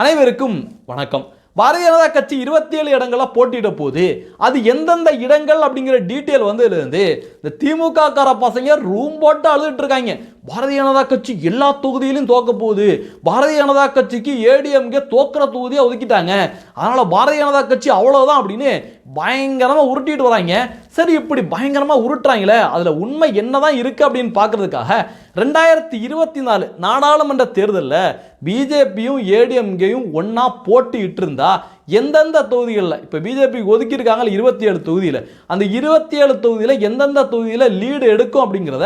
அனைவருக்கும் வணக்கம். பாரதிய ஜனதா கட்சி 27 இடங்கள போட்டியிட போகுது. அது எந்தெந்த இடங்கள் அப்படிங்கிற டீட்டெயில் இருந்து இந்த திமுக கார பசங்க ரூம் போட்டு அழுதுட்டு இருக்காங்க. பாரதிய ஜனதா கட்சி எல்லா தொகுதியிலும் தோக்க போகுது. பாரதிய ஜனதா கட்சிக்கு ஏடிஎம்கே தோக்குற தொகுதியை ஒதுக்கிட்டாங்க. அதனால பாரதிய ஜனதா கட்சி அவ்வளவுதான் அப்படின்னு பயங்கரமா உருட்டிட்டு வராங்க. சரி, இப்படி பயங்கரமா உருட்டுறாங்களே, அதுல உண்மை என்னதான் இருக்கு அப்படின்னு பாக்குறதுக்காக 2024 நாடாளுமன்ற தேர்தலில் பிஜேபியும் ஏடிஎம்கேயும் ஒன்னா போட்டிட்டு இருந்தா எந்தெந்த தொகுதிகளில் இப்போ பிஜேபி ஒதுக்கி இருக்காங்க 27 தொகுதியில், அந்த 27 தொகுதியில் எந்தெந்த தொகுதியில் லீடு எடுக்கும் அப்படிங்கிறத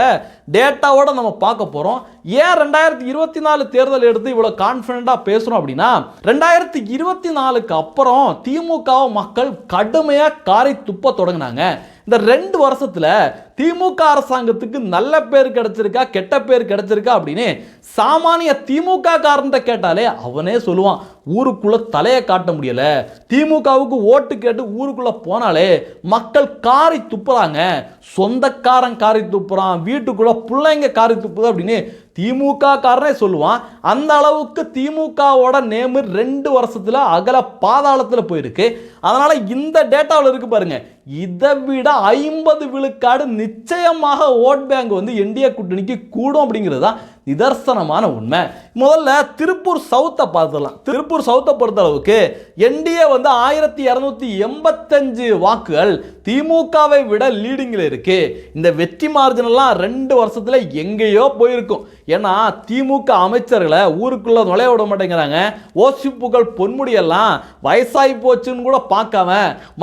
டேட்டாவோட நம்ம பார்க்க போறோம். ஏன் 2024 தேர்தல் எடுத்து இவ்வளவு கான்பிடண்டா பேசுறோம் அப்படின்னா, 2024க்கு அப்புறம் திமுக மக்கள் கடுமையா காரை துப்ப தொடங்கினாங்க. இந்த 2 வருஷத்துல திமுக அரசாங்கத்துக்கு நல்ல பேர் கிடைச்சிருக்கா கெட்ட பேர் கிடைச்சிருக்கா அப்படின்னு சாமானிய திமுக காரன் கேட்டாலே அவனே சொல்லுவான், ஊருக்குள்ள தலையை காட்ட முடியல, திமுகவுக்கு ஓட்டு கேட்டு ஊருக்குள்ள போனாலே மக்கள் காரி துப்புறாங்க, சொந்தக்காரன் காரி துப்புறான், வீட்டுக்குள்ள பிள்ளைங்க காரி துப்புது அப்படின்னு திமுக காரனே சொல்லுவான். அந்த அளவுக்கு திமுகவோட நேமு 2 வருஷத்துல அகல பாதாளத்தில் போயிருக்கு. அதனால இந்த டேட்டாவில் இருக்கு பாருங்க, இதை விட 50 விழுக்காடு நிச்சயமாக ஓட் பேங்க் என்டிஏ கூட்டணிக்கு கூடும் அப்படிங்கிறது தான் நிதர்சனமான உண்மை. முதல்ல திருப்பூர் சவுத்தை பார்த்துடலாம். திருப்பூர் சவுத்தை பொறுத்த அளவுக்கு என்டிஏ 1285 வாக்குகள் திமுகவை விட லீடிங்கில் இருக்கு. இந்த வெற்றி மார்ஜின் எல்லாம் 2 வருஷத்துல எங்கேயோ போயிருக்கும். ஏன்னா திமுக அமைச்சர்களை ஊருக்குள்ள நுழைய விட மாட்டேங்கிறாங்க. ஓசிப்புகள் பொன்முடியெல்லாம் வயசாகி போச்சுன்னு கூட பார்க்காம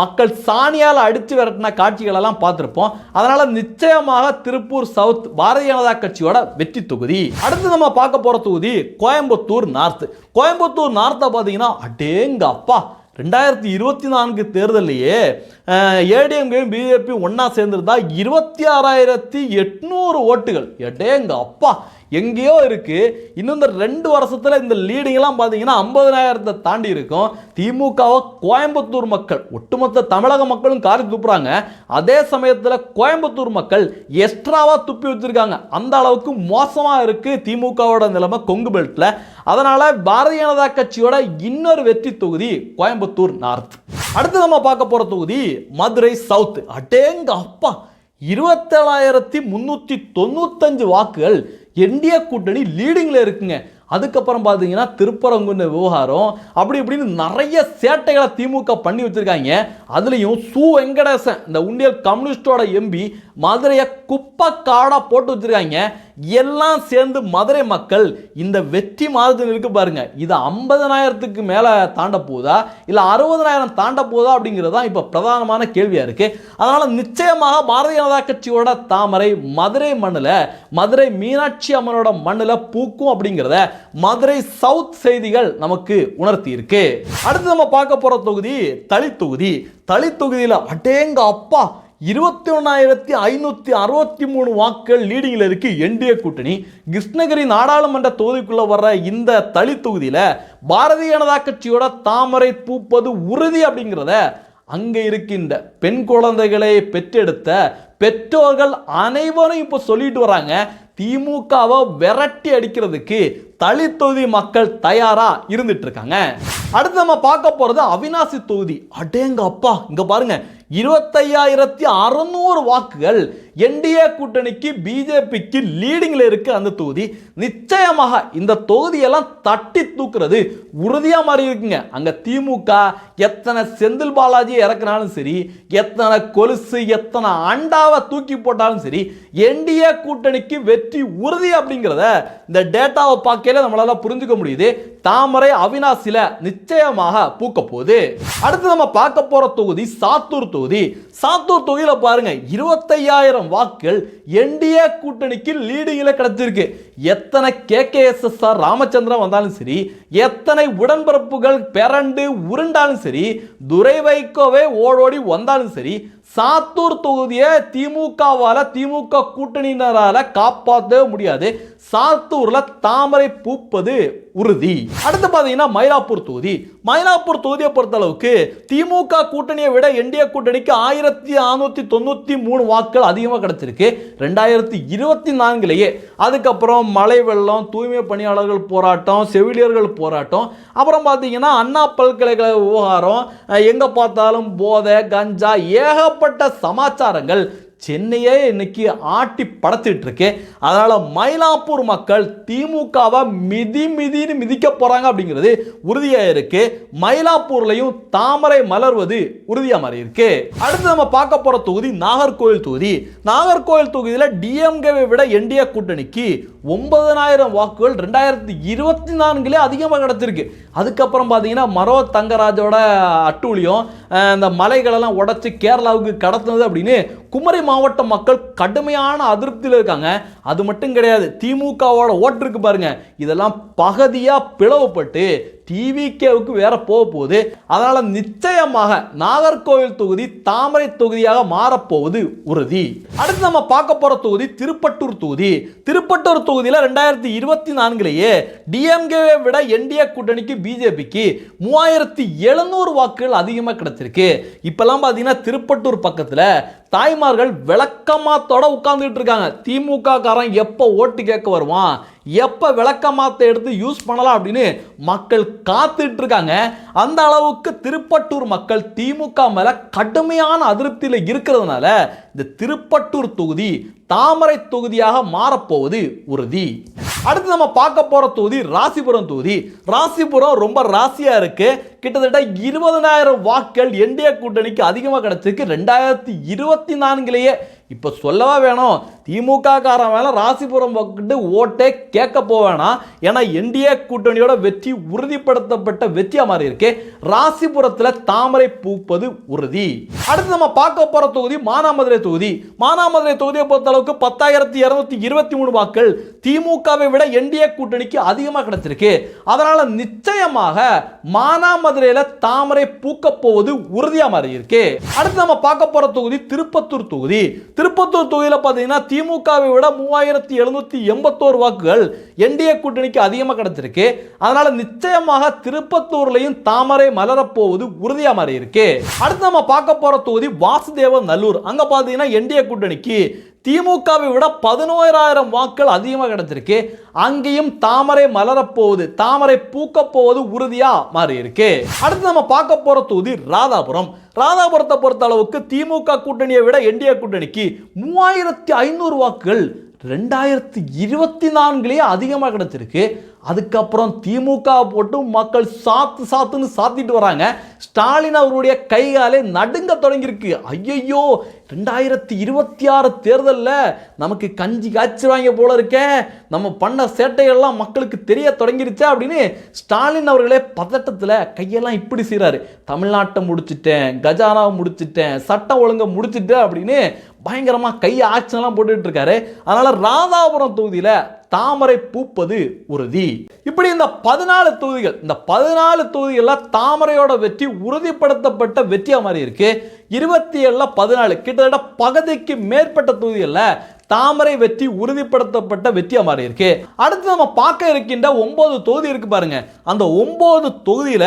மக்கள் சாணியால் அடிச்சு விரட்டின காட்சிகள் எல்லாம் பார்த்திருப்போம். அதனால நிச்சயமாக திருப்பூர் சவுத் பாரதிய ஜனதா கட்சியோட வெற்றி தொகுதி. அடுத்து நம்ம பார்க்க போற தொகுதி கோயம்புத்தூர் நார்த். கோயம்புத்தூர் நார்த்தை பார்த்தீங்கன்னா அடேங்க அப்பா, 2024 தேர்தலையே ஏடிஎம்கேயும் பிஜேபி ஒன்னா சேர்ந்திருந்தா 26,800 ஓட்டுகள். எடேங்க அப்பா, எங்கேயோ இருக்கு. இன்னும் இந்த 2 வருஷத்துல இந்த லீடிங் எல்லாம் பாத்தீங்கன்னா 50,000 தாண்டி இருக்கும். திமுகவை கோயம்புத்தூர் மக்கள், ஒட்டுமொத்த தமிழக மக்களும் காரி துப்புறாங்க. அதே சமயத்துல கோயம்புத்தூர் மக்கள் எக்ஸ்ட்ராவா துப்பி வச்சிருக்காங்க. அந்த அளவுக்கு மோசமா இருக்கு திமுகவோட நிலைமை கொங்கு பெல்ட்ல. அதனால பாரதிய ஜனதா கட்சியோட இன்னொரு வெற்றி தொகுதி கோயம்புத்தூர் நார்த். அடுத்து நம்ம பார்க்க போற தொகுதி மதுரை சவுத். அடேங்க அப்பா, 27,395 வாக்குகள் என்டிஏ கூட்டணி லீடிங்ல இருக்குங்க. அதுக்கப்புறம் பார்த்தீங்கன்னா திருப்பரங்குன்ற விவகாரம் அப்படி இப்படின்னு நிறைய சேட்டைகளை திமுக பண்ணி வச்சிருக்காங்க. அதுலேயும் சு வெங்கடேசன், இந்த உண்டியல் கம்யூனிஸ்டோட எம்பி, மதுரையை குப்பை காடா போட்டு வச்சிருக்காங்க. எல்லாம் சேர்ந்து மதுரை மக்கள் இந்த வெற்றி மாதத்தில் இருக்கு பாருங்க, இது 50,000க்கு மேலே தாண்ட போதா இல்லை 60,000 தாண்ட போதா அப்படிங்கிறது தான் இப்போ பிரதானமான கேள்வியாக இருக்கு. அதனால நிச்சயமாக பாரதிய ஜனதா கட்சியோட தாமரை மதுரை மண்ணில், மதுரை மீனாட்சி அம்மனோட மண்ணில் பூக்கும் அப்படிங்கிறத மதுரை சவுத் செய்திகள் நமக்கு உணர்த்தி இருக்கு. அடுத்து நம்ம பார்க்க போற தொகுதி தளி தொகுதி. தளி தொகுதியில் அடேங்க அப்பா, 21,563 வாக்குகள் லீடிங்கில் இருக்கு என்டிஏ கூட்டணி. கிருஷ்ணகிரி நாடாளுமன்ற தொகுதிக்குள்ள வர்ற இந்த தளி தொகுதியில் பாரதிய ஜனதா கட்சியோட தாமரை பூப்பது உறுதி அப்படிங்கிறத அங்க இருக்கின்ற பெண் குழந்தைகளை பெற்றெடுத்த பெற்றோர்கள் அனைவரும் இப்போ சொல்லிட்டு வராங்க. திமுகவை விரட்டி அடிக்கிறதுக்கு தளி தொகுதி மக்கள் தயாரா இருந்துட்டு இருக்காங்க. அடுத்து நம்ம பார்க்க போறது அவிநாசி தொகுதி. அடேங்க அப்பா, இங்க பாருங்க, 25,600 வாக்குகள் என்டிஏ கூட்டணிக்கு பிஜேபிக்கு லீடிங்ல இருக்கு அந்த தொகுதி. நிச்சயமாக இந்த தொகுதியெல்லாம் தட்டி தூக்குறது உறுதியா மாறி இருக்குங்க. அங்க திமுக எத்தனை செந்தில் பாலாஜி இறக்குனாலும் சரி, எத்தனை கொலுசு எத்தனை அண்டாவை தூக்கி போட்டாலும் சரி, என்டிஏ கூட்டணிக்கு வெற்றி உறுதி அப்படிங்கிறத இந்த டேட்டாவை பார்க்கல நம்மளால புரிஞ்சுக்க முடியுது. தாமரை அவிநாசில நிச்சயமாக பூக்க போகுது. அடுத்து நம்ம பார்க்க போற தொகுதி சாத்தூர் தொகுதி. சாத்தூர் தொகுதியில பாருங்க, 25,000 வாக்குகள் என்டிஏ கூட்டணிக்கு லீடிங்ல கிடைச்சிருக்கு. எத்தனை கேகேஎஸ்எஸ்ஆர் ராமச்சந்திரன் வந்தாலும் சரி, எத்தனை உடன்பிறப்புகள் பெரண்டு உருண்டாலும் சரி, துரை வைகோவே ஓடோடி வந்தாலும் சரி, சாத்தூர் தொகுதியை திமுகவால, திமுக கூட்டணியினரால காப்பாற்றவே முடியாது. சாத்தூர்ல தாமரை பூப்பது உறுதி. அடுத்து பாத்தீங்கன்னா மயிலாப்பூர் தொகுதி. மயிலாப்பூர் தொகுதியை பொறுத்த அளவுக்கு திமுக கூட்டணியை விட என்டிஏ கூட்டணிக்கு 1693 வாக்குகள் அதிகமாக கிடைச்சிருக்கு 2024. அதுக்கப்புறம் மழை வெள்ளம், தூய்மை பணியாளர்கள் போராட்டம், செவிலியர்கள் போராட்டம், அப்புறம் பார்த்தீங்கன்னா அண்ணா பல்கலைக்கழக விவகாரம், எங்க பார்த்தாலும் போதை, கஞ்சா, ஏகப்பட்ட சமாச்சாரங்கள் சென்னையே இன்னைக்கு ஆட்டி படைச்சிட்டு இருக்கு. அதனால மயிலாப்பூர் மக்கள் திமுகவை மிதின்னு மிதிக்க போறாங்க அப்படிங்கிறது உறுதியா இருக்கு. மயிலாப்பூர்லையும் தாமரை மலர்வது உறுதியா மாறி இருக்கு. அடுத்து நம்ம பார்க்க போற தொகுதி நாகர்கோவில் தொகுதி. நாகர்கோவில் தொகுதியில டிஎம்கேவை விட என்டிஏ கூட்டணிக்கு 9000 வாக்குகள் 2024 அதிகமாக கிடைச்சிருக்கு. அதுக்கப்புறம் பார்த்தீங்கன்னா மரோ தங்கராஜோட அட்டூழியம், இந்த மலைகளெல்லாம் உடைச்சு கேரளாவுக்கு கடத்துனது அப்படின்னு குமரி மாவட்ட மக்கள் கடுமையான அதிருப்தியில் இருக்காங்க. அது மட்டும் கிடையாது, திமுகவோட ஓட்டு இருக்கு பாருங்க, இதெல்லாம் பகுதியா பிளவுபட்டு டிவிகேவுக்கு வேற போக போகுது. அதனால நிச்சயமாக நாகர்கோவில் தொகுதி தாமரை தொகுதியாக மாறப்போவது உறுதி. அடுத்து நம்ம பார்க்க போற தொகுதி திருப்பட்டூர் தொகுதி. திருப்பட்டூர் தொகுதியில் 2024 டிஎம்கேவை விட என்டிஏ கூட்டணிக்கு பிஜேபிக்கு 3700 வாக்குகள் அதிகமாக கிடைச்சிருக்கு. இப்பெல்லாம் பார்த்தீங்கன்னா திருப்பட்டூர் பக்கத்தில் தாய்மார்கள் விளக்கமாத்தோட உட்கார்ந்துட்டு இருக்காங்க. திமுக காரன் எப்போ ஓட்டு கேட்க வருவான், எப்போ விளக்கமாத்த எடுத்து யூஸ் பண்ணலாம் அப்படின்னு மக்கள் காத்துட்டு இருக்காங்க. அந்த அளவுக்கு திருப்பட்டூர் மக்கள் திமுக மேல கடுமையான அதிருப்தியில் இருக்கிறதுனால இந்த திருப்பட்டூர் தொகுதி தாமரை தொகுதியாக மாறப்போவது உறுதி. அடுத்து நம்ம பார்க்க போற தொகுதி ராசிபுரம் தொகுதி. ராசிபுரம் ரொம்ப ராசியா இருக்கு. கிட்டத்தட்ட 20000 வாக்குகள் என்டிஏ கூட்டணிக்கு அதிகமாக கிடைச்சிருக்கு 2024. இப்ப சொல்லவா வேணும், திமுக காரன் மேல ராசிபுரம் பக்கத்து ஓட்டே கேட்க போவேனா. ஏன்னா என்டிஏ கூட்டணியோட வெற்றி உறுதிப்படுத்தப்பட்ட வெற்றியா மாறி இருக்கு. ராசிபுரத்துல தாமரை பூப்பது உறுதி. அடுத்து நம்ம பார்க்க போற தொகுதி மானாமதுரை தொகுதி. மானாமதுரை தொகுதியை பொறுத்த அளவுக்கு 10223 வாக்குகள் திமுகவை விட என்டிஏ கூட்டணிக்கு அதிகமாக கிடைச்சிருக்கு. அதனால நிச்சயமாக மானாமதுரையில தாமரை பூக்க போவது உறுதியா மாறி இருக்கு. அடுத்து நம்ம பார்க்க போற தொகுதி திருப்பத்தூர் தொகுதி. திருப்பத்தூர் தொகுதியில பாத்தீங்கன்னா திமுகவை விட 3781 வாக்குகள் என்டிஏ கூட்டணிக்கு அதிகமாக கிடைச்சிருக்கு. அதனால நிச்சயமாக திருப்பத்தூர்லையும் தாமரை மலரப்போவது உறுதியா மாறி இருக்கு. அடுத்து நம்ம பார்க்க போற தொகுதி வாசுதேவ நல்லூர். அங்க பாத்தீங்கன்னா என்டிஏ கூட்டணிக்கு திமுகவை விட 11000 வாக்குகள் அதிகமாக கிடைச்சிருக்கு. அங்கேயும் தாமரை மலரப்போவது, தாமரை பூக்க போவது உறுதியா மாறி இருக்கு. அடுத்து நம்ம பார்க்க போற தொகுதி ராதாபுரம். ராதாபுரத்தை பொறுத்த அளவுக்கு திமுக கூட்டணியை விட என்டிஏ கூட்டணிக்கு 3500 வாக்குகள் 2024 அதிகமாக கிடைச்சிருக்கு. அதுக்கப்புறம் திமுக போட்டு மக்கள் சாத்துன்னு சாத்திட்டு வராங்க. ஸ்டாலின் அவருடைய கைகாலே நடுங்க தொடங்கியிருக்கு. ஐயோ 2026 தேர்தலில் நமக்கு கஞ்சி காய்ச்சிருவாங்க போல இருக்கே, நம்ம பண்ண சேட்டைகள்லாம் மக்களுக்கு தெரிய தொடங்கிருச்சே அப்படின்னு ஸ்டாலின் அவர்களே பதட்டத்தில் கையெல்லாம் இப்படி செய்கிறாரு. தமிழ்நாட்டை முடிச்சுட்டேன், கஜானாவை முடிச்சுட்டேன், சட்டம் ஒழுங்கை முடிச்சுட்டேன் அப்படின்னு பயங்கரமாக கையை ஆக்ஷன்லாம் போட்டுட்டு இருக்காரு. அதனால ராதாபுரம் தொகுதியில் தாமரை பூப்பது உறுதி. இப்படி இந்த 14 தொகுதிகள், இந்த 14 தொகுதிகளில் தாமரையோட வெற்றி உறுதிப்படுத்தப்பட்ட வெற்றியா மாதிரி இருக்கு. 27ல் 14 கிட்டத்தட்ட பகுதிக்கு மேற்பட்ட தொகுதிகளில் தாமரை வெற்றி உறுதிப்படுத்தப்பட்ட வெற்றியா மாறி இருக்கு. அடுத்து நம்ம பார்க்க இருக்கின்ற 9 தொகுதி இருக்கு பாருங்க. அந்த 9 தொகுதியில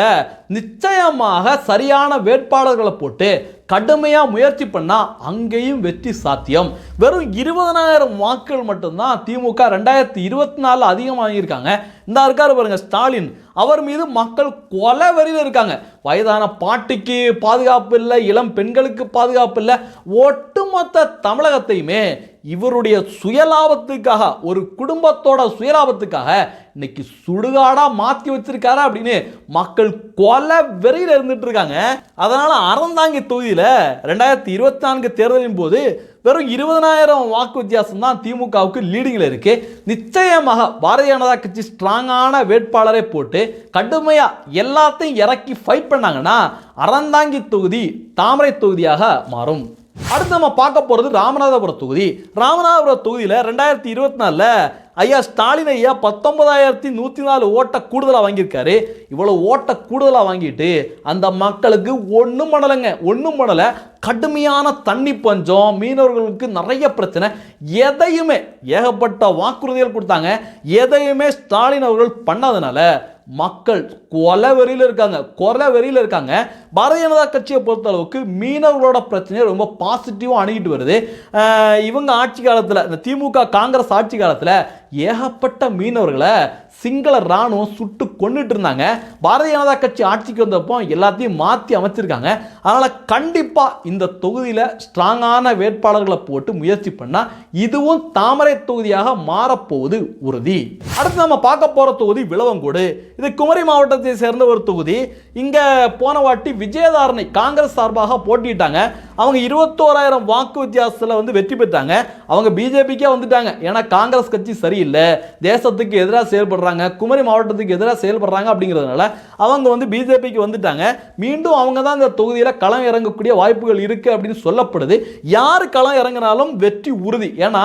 நிச்சயமாக சரியான வேட்பாளர்களை போட்டு கடுமையா முயற்சி பண்ணா அங்கேயும் வெற்றி சாத்தியம். வெறும் 20000 வாக்குகள் மட்டும்தான் திமுக 2024 அதிகமாக வாங்கியிருக்காங்க. இந்த இருக்காரு பாருங்க ஸ்டாலின், அவர் மீது மக்கள் கொலை வெறியில் இருக்காங்க. வயதான பாட்டிக்கு பாதுகாப்பு இல்லை, இளம் பெண்களுக்கு பாதுகாப்பு இல்லை. ஒட்டுமொத்த தமிழகத்தையுமே இவருடைய சுயலாபத்துக்காக, ஒரு குடும்பத்தோட சுயலாபத்துக்காக இன்னைக்கு சுடுகாடா மாற்றி வச்சிருக்காரு அப்படின்னு மக்கள் கொலை வெறியில் இருந்துட்டு இருக்காங்க. அதனால அறந்தாங்கி தொகுதியில் 2024 தேர்தலின் போது வெறும் 20000 வாக்கு வித்தியாசம் தான் திமுகவுக்கு லீடிங்கில் இருக்கு. நிச்சயமாக பாரதிய ஜனதா கட்சி ஸ்ட்ராங்கான வேட்பாளரை போட்டு கடுமையா எல்லாத்தையும் இறக்கி ஃபைட் பண்ணாங்கன்னா அறந்தாங்கி தொகுதி தாமரை தொகுதியாக மாறும். அடுத்து நம்ம பார்க்க போறது ராமநாதபுரம் தொகுதி. ராமநாதபுரம் தொகுதியில் 2024 ஐயா ஸ்டாலின் ஐயா 19,104 ஓட்டை கூடுதலாக வாங்கியிருக்காரு. இவ்வளவு ஓட்டை கூடுதலாக வாங்கிட்டு அந்த மக்களுக்கு ஒன்றும் பண்ணலைங்க, ஒன்றும் பண்ணலை. கடுமையான தண்ணி பஞ்சம், மீனவர்களுக்கு நிறைய பிரச்சனை, எதையுமே ஏகப்பட்ட வாக்குறுதிகள் கொடுத்தாங்க. எதையுமே ஸ்டாலின் அவர்கள் பண்ணாதனால மக்கள் கொலவெறியில் இருக்காங்க. பாரதிய ஜனதா கட்சியை பொறுத்த அளவுக்கு மீனவர்களோட பிரச்சனையை ரொம்ப பாசிட்டிவாக அணுகிட்டு வருது. இவங்க ஆட்சி காலத்தில், இந்த திமுக காங்கிரஸ் ஆட்சி காலத்தில் ஏகப்பட்ட மீனவர்களை சிங்கள ராணுவம் சுட்டு கொண்டுட்டு இருந்தாங்க. பாரதிய ஜனதா கட்சி ஆட்சிக்கு வந்தப்போ எல்லாத்தையும் மாற்றி அமைச்சிருக்காங்க. அதனால் கண்டிப்பாக இந்த தொகுதியில் ஸ்ட்ராங்கான வேட்பாளர்களை போட்டு முயற்சி பண்ணால் இதுவும் தாமரை தொகுதியாக மாறப்போவது உறுதி. அடுத்து நம்ம பார்க்க போகிற தொகுதி விளவங்கோடு. இது குமரி மாவட்டத்தை சேர்ந்த ஒரு தொகுதி. இங்கே போன வாட்டி விஜயதாரணை காங்கிரஸ் சார்பாக போட்டிட்டாங்க. அவங்க 21,000 வாக்கு வித்தியாசத்தில் வெற்றி பெற்றாங்க. அவங்க பிஜேபிக்கே வந்துட்டாங்க. ஏன்னா காங்கிரஸ் கட்சி சரியில்லை, தேசத்துக்கு எதிராக செயல்படுறாங்க, குமரி மாவட்டத்துக்கு எதிராக செயல்படுறாங்க அப்படிங்கிறதுனால அவங்க பிஜேபிக்கு வந்துட்டாங்க. மீண்டும் அவங்க தான் இந்த தொகுதியில் களம் இறங்கக்கூடிய வாய்ப்புகள் இருக்கு அப்படின்னு சொல்லப்படுது. யார் களம் இறங்கினாலும் வெற்றி உறுதி. ஏன்னா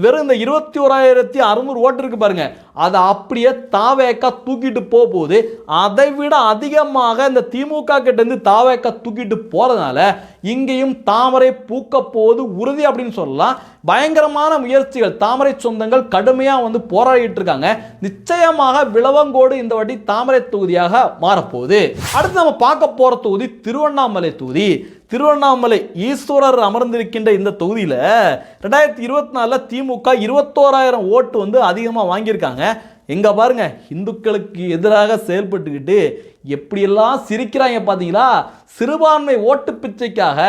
வெறும் இந்த 21,600 ஓட்டு இருக்கு பாருங்க, அதை அப்படியே தாவேக்கா தூக்கிட்டு போகுது. அதை விட அதிகமாக இந்த திமுக கிட்ட இருந்து தாவேக்கா தூக்கிட்டு போறதுனால இங்கேயும் தாமரை பூக்க போவது உறுதி அப்படின்னு சொல்லலாம். பயங்கரமான முயற்சிகள், தாமரை சொந்தங்கள் கடுமையாக போராடிட்டு இருக்காங்க. நிச்சயமாக விளவங்கோடு இந்த வாட்டி தாமரை தொகுதியாக மாறப்போகுது. அடுத்து நம்ம பார்க்க போற தொகுதி திருவண்ணாமலை தொகுதி. திருவண்ணாமலை ஈஸ்வரர் அமர்ந்திருக்கின்ற இந்த தொகுதியில் 2024 திமுக 21,000 ஓட்டு அதிகமாக வாங்கியிருக்காங்க. எங்க பாருங்க, இந்துக்களுக்கு எதிராக செயல்பட்டுக்கிட்டு எப்படியெல்லாம் சிரிக்கிறாங்க பார்த்தீங்களா? சிறுபான்மை ஓட்டு பிச்சைக்காக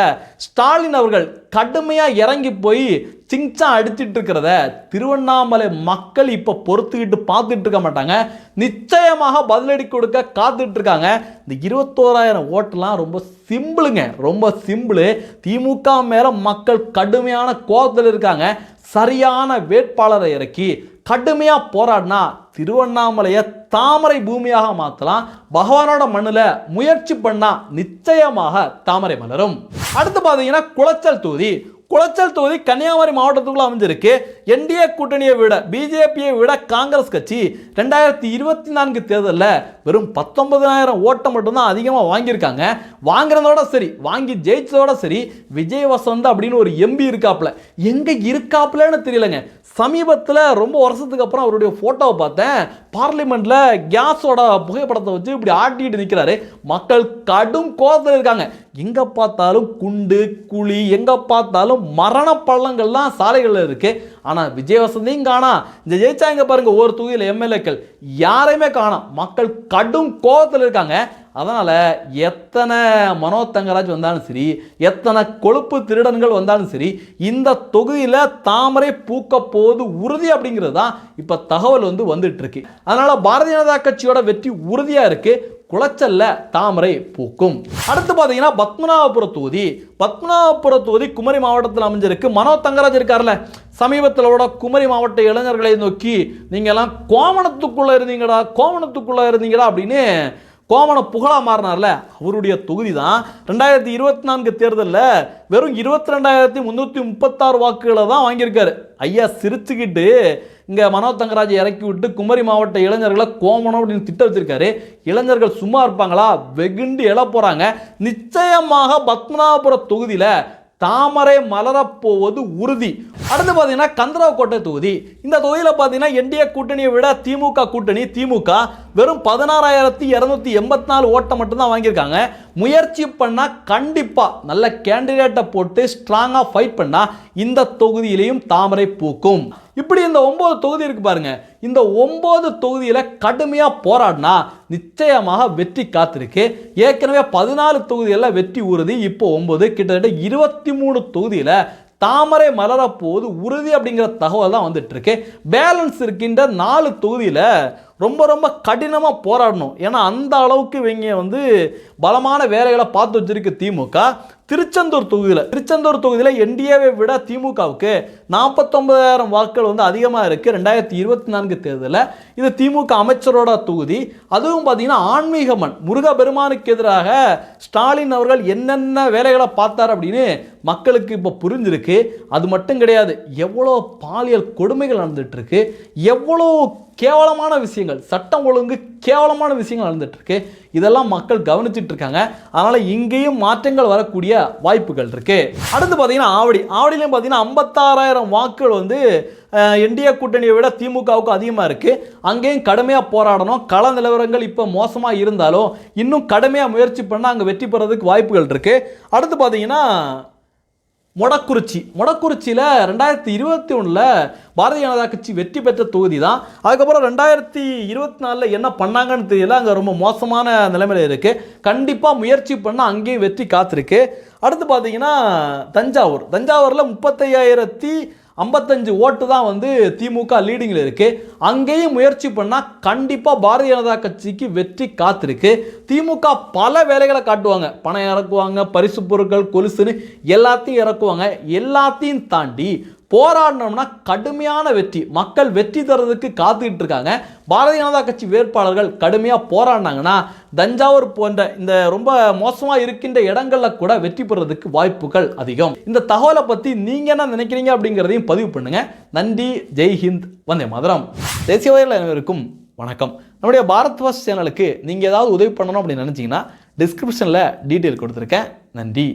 ஸ்டாலின் அவர்கள் கடுமையாக இறங்கி போய் சிங்சா அடிச்சிட்டு இருக்கிறத திருவண்ணாமலை மக்கள் இப்போ பொறுத்துக்கிட்டு பார்த்துட்டு இருக்க மாட்டாங்க. நிச்சயமாக பதிலடி கொடுக்க காத்துட்டு இருக்காங்க. இந்த 21,000 ஓட்டுலாம் ரொம்ப சிம்பிளுங்க, ரொம்ப சிம்பிள். திமுக மேல மக்கள் கடுமையான கோபத்தில் இருக்காங்க. சரியான வேட்பாளரை இறக்கி கடுமையா போராடினா திருவண்ணாமலையை தாமரை பூமியாக மாற்றலாம். பகவானோட மண்ணில் முயற்சி பண்ணா நிச்சயமாக தாமரை மலரும். அடுத்து பார்த்தீங்கன்னா குளச்சல் தொகுதி. குளச்சல் தொகுதி கன்னியாகுமரி மாவட்டத்துக்குள்ள அமைஞ்சிருக்கு. என்டிஏ கூட்டணியை விட, பிஜேபியை விட காங்கிரஸ் கட்சி 2024 தேர்தலில் வெறும் 19,000 ஓட்டை மட்டும்தான் அதிகமாக வாங்கியிருக்காங்க. வாங்கினதோட சரி, வாங்கி ஜெயிச்சதோட சரி, விஜய் வசந்த் அப்படின்னு ஒரு எம்பி இருக்காப்புல. எங்கே இருக்காப்புலன்னு தெரியலங்க. சமீபத்தில் ரொம்ப வருஷத்துக்கு அப்புறம் அவருடைய ஃபோட்டோவை பார்த்தேன். பார்லிமெண்ட்டில் கேஸோட புகைப்படத்தை வச்சு இப்படி ஆட்டிட்டு நிற்கிறாரு. மக்கள் கடும் கோபத்தில் இருக்காங்க. எங்கே பார்த்தாலும் குண்டு குழி, எங்கே பார்த்தாலும் மரண பள்ளங்கள்லாம் சாலைகளில் இருக்கு. ஆனால் விஜய் வசந்தையும் காணோம். இந்த ஜெயிச்சாங்க பாருங்க ஒரு தொகுதியில் எம்எல்ஏக்கள் யாரையுமே காணோம். மக்கள் கடும் கோபத்தில் இருக்காங்க. அதனால் எத்தனை மனோ தங்கராஜ் வந்தாலும் சரி, எத்தனை கொழுப்பு திருடன்கள் வந்தாலும் சரி, இந்த தொகுதியில் தாமரை பூக்க போது உறுதி அப்படிங்கிறது தான் இப்போ தகவல் வந்துட்டு இருக்கு. அதனால் பாரதிய ஜனதா கட்சியோட வெற்றி உறுதியாக இருக்கு. குளச்சல்ல தாமரை பூக்கும். அடுத்து பார்த்தீங்கன்னா பத்மநாபபுர தொகுதி. பத்மநாபபுர தொகுதி குமரி மாவட்டத்தில் அமைஞ்சிருக்கு. மனோ தங்கராஜ் இருக்கார்ல, சமீபத்தில் குமரி மாவட்ட இளைஞர்களை நோக்கி நீங்கள்லாம் கோவணத்துக்குள்ளே இருந்தீங்கடா அப்படின்னு கோவண புகழா மாறினார்ல, அவருடைய தொகுதி தான். 2024 தேர்தலில் வெறும் 22,336 வாக்குகளை தான் வாங்கியிருக்காரு. ஐயா சிரிச்சுக்கிட்டு இங்கே மனோ தங்கராஜ் இறக்கி விட்டு குமரி மாவட்ட இளைஞர்களை கோமணம் அப்படின்னு திட்ட வச்சிருக்காரு. இளைஞர்கள் சும்மா இருப்பாங்களா? வெகுண்டு எழ போகிறாங்க. நிச்சயமாக பத்மநாபபுர தொகுதியில் தாமரை மலரப்போவது உறுதி. அடுத்து பார்த்தீங்கன்னா கந்தராவக்கோட்டை தொகுதி. இந்த தொகுதியில் பார்த்தீங்கன்னா என்டிஏ கூட்டணியை விட திமுக வெறும் 16,284 ஓட்டை மட்டும்தான் வாங்கியிருக்காங்க. முயற்சி பண்ணால் கண்டிப்பாக நல்ல கேண்டிடேட்டை போட்டு ஸ்ட்ராங்காக ஃபைட் பண்ணால் இந்த தொகுதியிலையும் தாமரை பூக்கும். இப்படி இந்த 9 தொகுதி இருக்கு பாருங்க. இந்த 9 தொகுதியில் கடுமையாக போராடினா நிச்சயமாக வெற்றி காத்திருக்கு. ஏற்கனவே 14 தொகுதிகளில் வெற்றி உறுதி. இப்போ 9, கிட்டத்தட்ட 23 தொகுதியில் தாமரை மலரப்போது உறுதி அப்படிங்கிற தகவல் தான் வந்துட்டு இருக்கு. பேலன்ஸ் இருக்கின்ற 4 தொகுதியில் ரொம்ப ரொம்ப கடினமாக போராடணும். ஏன்னா அந்த அளவுக்கு இவங்க பலமான வேலைகளை பார்த்து வச்சிருக்கு திமுக. திருச்செந்தூர் தொகுதியில் என்டிஏவை விட திமுகவுக்கு 49,000 வாக்குகள் வந்து அதிகமாக இருக்குது 2024 தேர்தலில். இது திமுக அமைச்சரோட தொகுதி. அதுவும் பார்த்தீங்கன்னா ஆன்மீக மண் முருகபெருமானுக்கு எதிராக ஸ்டாலின் அவர்கள் என்னென்ன வேலைகளை பார்த்தார் அப்படின்னு மக்களுக்கு இப்போ புரிஞ்சிருக்கு. அது மட்டும் கிடையாது, எவ்வளோ பாலியல் கொடுமைகள் நடந்துட்டு இருக்கு, எவ்வளோ கேவலமான விஷயங்கள், சட்டம் ஒழுங்கு கேவலமான விஷயங்கள் நடந்துட்டு இருக்கு. இதெல்லாம் மக்கள் கவனிச்சுட்டு இருக்காங்க. அதனால இங்கேயும் மாற்றங்கள் வரக்கூடிய வாய்ப்புகள் இருக்கு. அடுத்து பார்த்தீங்கன்னா ஆவடியிலையும் பார்த்தீங்கன்னா 56,000 வாக்குகள் வந்து என்டிஏ கூட்டணியை விட திமுகவுக்கு அதிகமாக இருக்குது. அங்கேயும் கடுமையாக போராடணும். கள நிலவரங்கள் இப்போ மோசமாக இருந்தாலும் இன்னும் கடுமையாக முயற்சி பண்ணால் அங்கே வெற்றி பெறதுக்கு வாய்ப்புகள் இருக்குது. அடுத்து பார்த்தீங்கன்னா மொடக்குறிச்சியில் 2021 பாரதிய ஜனதா கட்சி வெற்றி பெற்ற தொகுதி தான். அதுக்கப்புறம் 2024 என்ன பண்ணாங்கன்னு தெரியல. அங்கே ரொம்ப மோசமான நிலைமையில் இருக்குது. கண்டிப்பாக முயற்சி பண்ணால் அங்கேயும் வெற்றி காத்திருக்கு. அடுத்து பார்த்தீங்கன்னா தஞ்சாவூரில் 35,055 ஓட்டு தான் வந்து திமுக லீடிங்கில் இருக்குது. அங்கேயும் முயற்சி பண்ணால் கண்டிப்பாக பாரதிய ஜனதா கட்சிக்கு வெற்றி காத்திருக்கு. திமுக பல வேலைகளை காட்டுவாங்க, பணம் இறக்குவாங்க, பரிசு பொருட்கள், கொலுசுன்னு எல்லாத்தையும் இறக்குவாங்க. எல்லாத்தையும் தாண்டி போராடணும்னா கடுமையான வெற்றி, மக்கள் வெற்றி தரதுக்கு காத்துக்கிட்டு இருக்காங்க. பாரதிய ஜனதா கட்சி வேட்பாளர்கள் கடுமையாக போராடினாங்கன்னா தஞ்சாவூர் போன்ற இந்த ரொம்ப மோசமாக இருக்கின்ற இடங்களில் கூட வெற்றி பெறதுக்கு வாய்ப்புகள் அதிகம். இந்த தகவலை பற்றி நீங்கள் என்ன நினைக்கிறீங்க அப்படிங்கிறதையும் பதிவு பண்ணுங்க. நன்றி. ஜெய்ஹிந்த். வந்தே மாதரம். தேசியவாதிகள் அனைவருக்கும் வணக்கம். நம்முடைய பாரத் ஃபர்ஸ்ட் சேனலுக்கு நீங்கள் ஏதாவது உதவி பண்ணணும் அப்படின்னு நினச்சிங்கன்னா டிஸ்கிரிப்ஷனில் டீட்டெயில் கொடுத்துருக்கேன். நன்றி.